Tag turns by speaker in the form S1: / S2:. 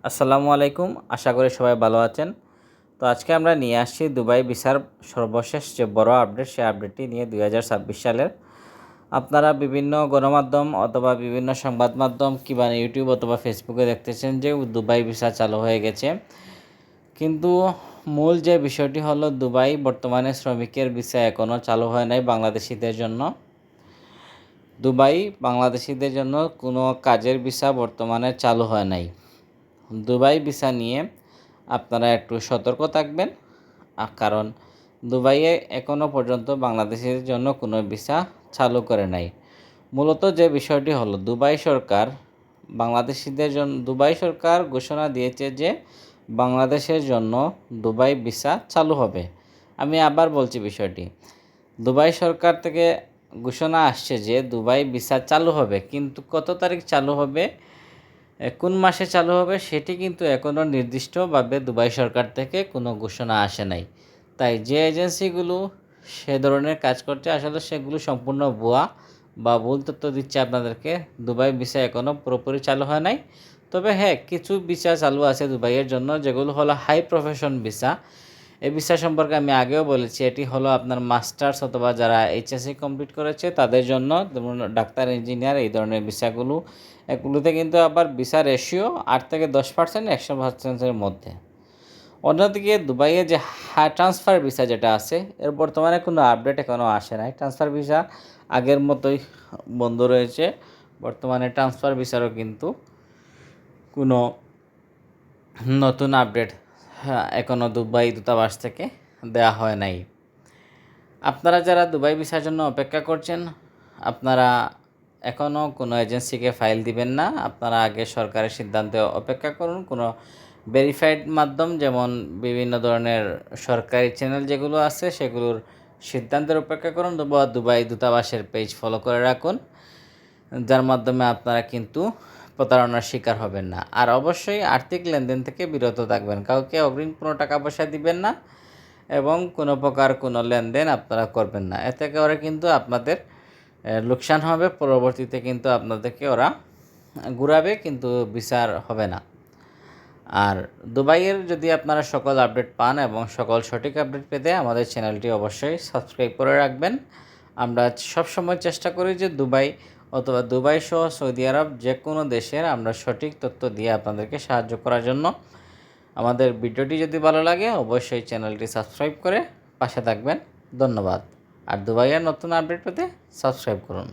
S1: আসসালামু আলাইকুম, আশা করি সবাই ভালো আছেন। তো আজকে আমরা নিয়ে আসছি দুবাই ভিসার সর্বশেষ যে বড় আপডেট, সেই আপডেটটি নিয়ে 2026 সালের। আপনারা বিভিন্ন গণমাধ্যম অথবা বিভিন্ন সংবাদ মাধ্যম কিংবা ইউটিউব অথবা ফেসবুকে দেখতেছেন যে দুবাই ভিসা চালু হয়ে গেছে, কিন্তু মূল যে বিষয়টি হলো দুবাই বর্তমানে শ্রমিকের ভিসা এখনও চালু হয় নাই বাংলাদেশিদের জন্য। দুবাই বাংলাদেশিদের জন্য কোনো কাজের ভিসা বর্তমানে চালু হয় নাই। দুবাই ভিসা নিয়ে আপনারা একটু সতর্ক থাকবেন, কারণ দুবাইয়ে এখনও পর্যন্ত বাংলাদেশের জন্য কোনো ভিসা চালু করে নাই। মূলত যে বিষয়টি হলো দুবাই সরকার বাংলাদেশিদের জন্য ঘোষণা দিয়েছে যে বাংলাদেশের জন্য দুবাই ভিসা চালু হবে। আমি আবার বলছি বিষয়টি, দুবাই সরকার থেকে ঘোষণা আসছে যে দুবাই ভিসা চালু হবে, কিন্তু কত তারিখ চালু হবে, কোন মাসে চালু হবে সেটি কিন্তু এখনও নির্দিষ্টভাবে দুবাই সরকার থেকে কোনো ঘোষণা আসে নাই। তাই যে এজেন্সিগুলো সে ধরনের কাজ করছে আসলে সেগুলো সম্পূর্ণ ভুয়া বা ভুল তথ্য দিচ্ছে আপনাদেরকে। দুবাই ভিসা এখনও পুরোপুরি চালু হয় নাই, তবে হ্যাঁ, কিছু ভিসা চালু আছে দুবাইয়ের জন্য, যেগুলো হলো হাই প্রফেশন ভিসা। এই ভিসা সম্পর্কে আমি আগেও বলেছি, এটি হলো আপনার মাস্টার্স অথবা যারা এইচএসসি কমপ্লিট করেছে তাদের জন্য, যেমন ডাক্তার, ইঞ্জিনিয়ার, এই ধরনের ভিসাগুলো। এগুলোতে কিন্তু আবার ভিসা রেশিও 8 থেকে 10%, 100%-এর মধ্যে। অন্যদিকে দুবাইয়ে যে ট্রান্সফার ভিসা যেটা আছে, এর বর্তমানে কোনো আপডেট এখনও আসে নাই। ট্রান্সফার ভিসা আগের মতোই বন্ধ রয়েছে। বর্তমানে ট্রান্সফার ভিসারও কিন্তু কোনো নতুন আপডেট এখনও দুবাই দূতাবাস থেকে দেওয়া হয় নাই। আপনারা যারা দুবাই ভিসার জন্য অপেক্ষা করছেন, আপনারা এখনও কোনো এজেন্সিকে ফাইল দিবেন না। আপনারা আগে সরকারের সিদ্ধান্তে অপেক্ষা করুন। কোনো ভেরিফাইড মাধ্যম, যেমন বিভিন্ন ধরনের সরকারি চ্যানেল যেগুলো আছে সেগুলোর সিদ্ধান্তের অপেক্ষা করুন, বা দুবাই দূতাবাসের পেজ ফলো করে রাখুন, যার মাধ্যমে আপনারা কিন্তু প্রতারণার শিকার হবেন না। আর অবশ্যই আর্থিক লেনদেন থেকে বিরত থাকবেন, কাউকে অগ্রিম কোনো টাকা পয়সা দিবেন না এবং কোনো প্রকার কোনো লেনদেন আপনারা করবেন না। এতে করে কিন্তু আপনাদের লোকসান হবে, পরবর্তীতে কিন্তু আপনাদেরকে ওরা ঘুরাবে, কিন্তু বিচার হবে না। আর দুবাইয়ের যদি আপনারা সকল আপডেট পান এবং সকল সঠিক আপডেট পেতে আমাদের চ্যানেলটি অবশ্যই সাবস্ক্রাইব করে রাখবেন। আমরা সবসময় চেষ্টা করি যে দুবাই অথবা দুবাই সহ সৌদি আরব যে কোনো দেশের আমরা সঠিক তথ্য দিয়ে আপনাদেরকে সাহায্য করার জন্য। আমাদের ভিডিওটি যদি ভালো লাগে অবশ্যই চ্যানেলটি সাবস্ক্রাইব করে পাশে থাকবেন। ধন্যবাদ। আর দুবাইয়ের নতুন আপডেট পেতে সাবস্ক্রাইব করুন।